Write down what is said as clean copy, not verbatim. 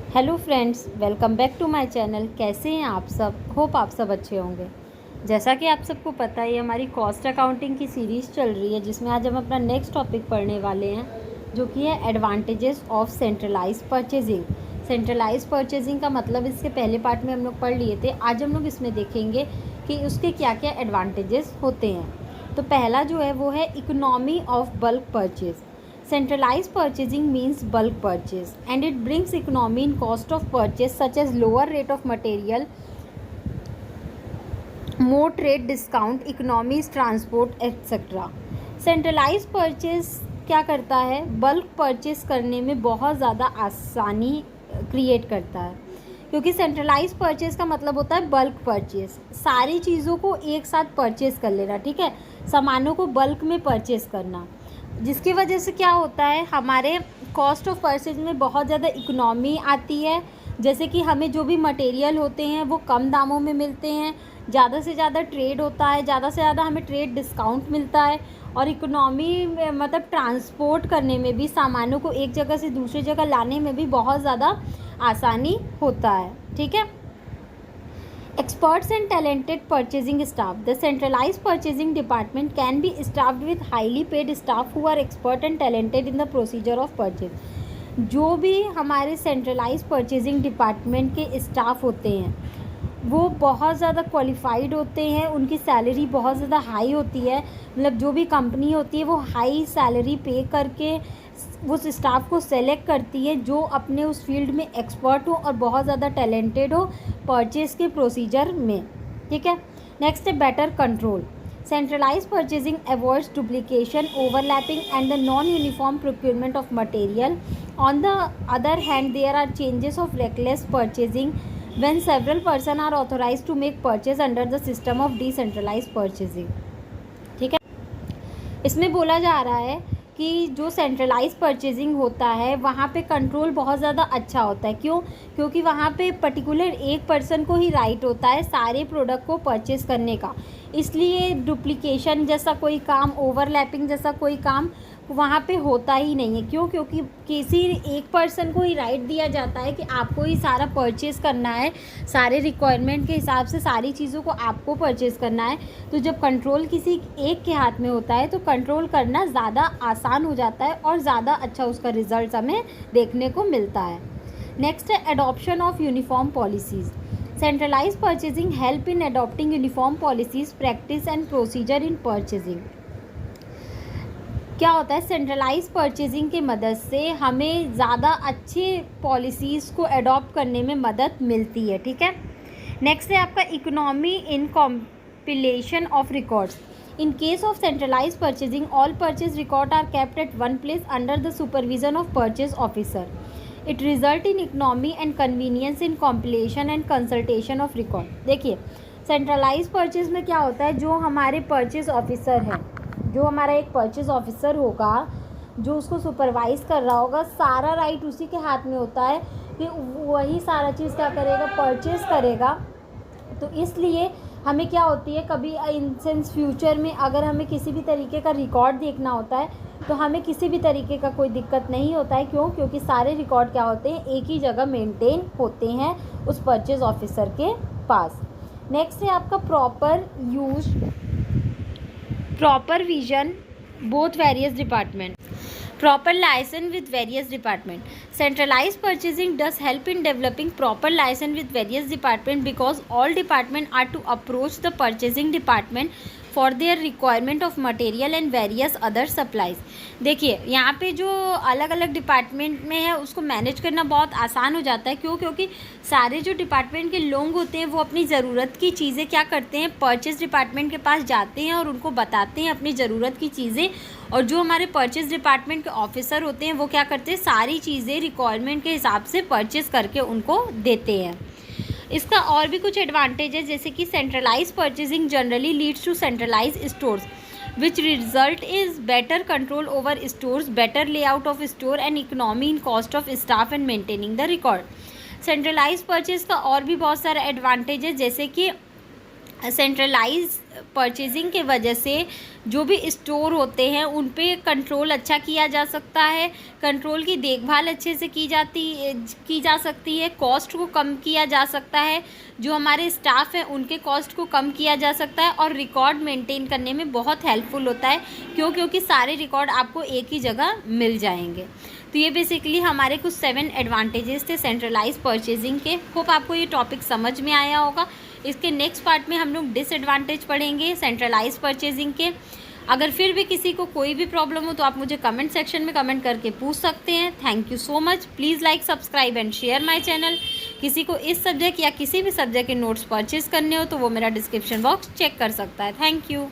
Hello friends, welcome back to my channel. कैसे हैं आप सब? होप आप सब अच्छे होंगे। जैसा कि आप सबको पता है, हमारी कॉस्ट अकाउंटिंग की सीरीज़ चल रही है, जिसमें आज हम अपना नेक्स्ट टॉपिक पढ़ने वाले हैं, जो कि है advantages of centralise purchasing. Centralise purchasing का मतलब इसके पहले पार्ट में हम लोग पढ़ लिए थे। आज हम लोग इसमें देखेंगे कि उसके क्या क्या एडवांटेजेस होते हैं। तो पहला जो है वो है economy of bulk purchase. Centralized purchasing means bulk purchase and it brings economy in cost of purchase such as lower rate of material, more trade discount, economies transport etc. Centralized purchase क्या करता है? Bulk purchase करने में बहुत ज़्यादा आसानी create करता है, क्योंकि सेंट्रलाइज परचेस का मतलब होता है बल्क परचेस, सारी चीज़ों को एक साथ परचेस कर लेना। ठीक है, सामानों को बल्क में परचेस करना, जिसकी वजह से क्या होता है, हमारे कॉस्ट ऑफ परचेज में बहुत ज़्यादा इकोनॉमी आती है। जैसे कि हमें जो भी मटेरियल होते हैं वो कम दामों में मिलते हैं, ज़्यादा से ज़्यादा ट्रेड होता है, ज़्यादा से ज़्यादा हमें ट्रेड डिस्काउंट मिलता है, और इकोनॉमी मतलब ट्रांसपोर्ट करने में भी, सामानों को एक जगह से दूसरी जगह लाने में भी बहुत ज़्यादा आसानी होता है। ठीक है। Experts and talented purchasing staff. The centralized purchasing department can be staffed with highly paid staff who are expert and talented in the procedure of purchase. जो भी हमारे सेंट्रलाइज परचेजिंग डिपार्टमेंट के स्टाफ होते हैं वो बहुत ज़्यादा क्वालिफाइड होते हैं, उनकी सैलरी बहुत ज़्यादा हाई होती है। मतलब जो भी कंपनी होती है वो हाई सैलरी पे करके उस स्टाफ को सेलेक्ट करती है जो अपने उस फील्ड में एक्सपर्ट हो और बहुत ज़्यादा टैलेंटेड हो परचेज के प्रोसीजर में। ठीक है। नेक्स्ट है better control. Centralise purchasing avoids duplication, overlapping and the non uniform procurement of material. On the other hand there are changes of reckless purchasing when several person are authorized to make purchase under the system of decentralized purchasing। ठीक है। इसमें बोला जा रहा है कि जो centralise purchasing होता है वहाँ पे कंट्रोल बहुत ज़्यादा अच्छा होता है। क्यों? क्योंकि वहाँ पे पर्टिकुलर एक पर्सन को ही राइट होता है सारे प्रोडक्ट को परचेज करने का, इसलिए डुप्लीकेशन जैसा कोई काम, ओवरलैपिंग जैसा कोई काम वहाँ पे होता ही नहीं है। क्यों? क्योंकि किसी एक पर्सन को ही राइट दिया जाता है कि आपको ही सारा परचेज़ करना है, सारे रिक्वायरमेंट के हिसाब से सारी चीज़ों को आपको परचेज़ करना है। तो जब कंट्रोल किसी एक के हाथ में होता है तो कंट्रोल करना ज़्यादा आसान हो जाता है और ज़्यादा अच्छा उसका रिजल्ट हमें देखने को मिलता है। नेक्स्ट है adoption of uniform policies. Centralise purchasing help in adopting uniform policies, practice and procedure in purchasing. क्या होता है, सेंट्रलाइज परचेजिंग की मदद से हमें ज़्यादा अच्छे पॉलिसीज़ को अडॉप्ट करने में मदद मिलती है। ठीक है। नेक्स्ट है आपका economy in compilation of records. In case of centralise purchasing all purchase record are kept at one place under the supervision of purchase officer. It result in economy and convenience in compilation and consultation of record. देखिए, centralise purchase में क्या होता है, जो हमारे purchase officer हैं, जो हमारा एक परचेज ऑफिसर होगा जो उसको सुपरवाइज़ कर रहा होगा, सारा राइट उसी के हाथ में होता है कि वही सारा चीज़ क्या करेगा, परचेज करेगा। तो इसलिए हमें क्या होती है, कभी इन सेंस फ्यूचर में अगर हमें किसी भी तरीके का रिकॉर्ड देखना होता है तो हमें किसी भी तरीके का कोई दिक्कत नहीं होता है। क्यों? क्योंकि सारे रिकॉर्ड क्या होते हैं, एक ही जगह मेंटेन होते हैं उस परचेज ऑफिसर के पास। नेक्स्ट है आपका proper vision both various department, proper license with various department. Centralized purchasing does help in developing proper license with various department because all department are to approach the purchasing department for their requirement of material and various other supplies। देखिए, यहाँ पे जो अलग अलग department में है उसको manage करना बहुत आसान हो जाता है। क्यों? क्योंकि सारे जो डिपार्टमेंट के लोग होते हैं वो अपनी ज़रूरत की चीज़ें क्या करते हैं, परचेज डिपार्टमेंट के पास जाते हैं और उनको बताते हैं अपनी ज़रूरत की चीज़ें, और जो हमारे परचेज डिपार्टमेंट के ऑफिसर होते हैं वो क्या करते हैं, सारी चीज़ें रिक्वायरमेंट के हिसाब से परचेज़ करके उनको देते हैं। इसका और भी कुछ एडवांटेज है, जैसे कि centralise purchasing generally leads to centralise stores which result is better control over stores, better layout of store and economy in cost of staff and maintaining the record. Centralise purchase का और भी बहुत सारा advantage है, जैसे कि centralise purchasing के वजह से जो भी स्टोर होते हैं उन पे कंट्रोल अच्छा किया जा सकता है, कंट्रोल की देखभाल अच्छे से की जा सकती है, कॉस्ट को कम किया जा सकता है, जो हमारे स्टाफ हैं उनके कॉस्ट को कम किया जा सकता है और रिकॉर्ड मेंटेन करने में बहुत हेल्पफुल होता है क्योंकि सारे रिकॉर्ड आपको एक ही जगह मिल जाएंगे। तो ये बेसिकली हमारे कुछ 7 एडवांटेजेस थे सेंट्रलाइज परचेजिंग के। होप आपको ये टॉपिक समझ में आया होगा। इसके नेक्स्ट पार्ट में हम लोग डिसएडवांटेज पढ़ेंगे सेंट्रलाइज परचेजिंग के। अगर फिर भी किसी को कोई भी प्रॉब्लम हो तो आप मुझे कमेंट सेक्शन में कमेंट करके पूछ सकते हैं। Thank you so much. Please like, subscribe and share my channel. किसी को इस सब्जेक्ट या किसी भी सब्जेक्ट के नोट्स परचेज करने हो तो वो मेरा डिस्क्रिप्शन बॉक्स चेक कर सकता है। Thank you.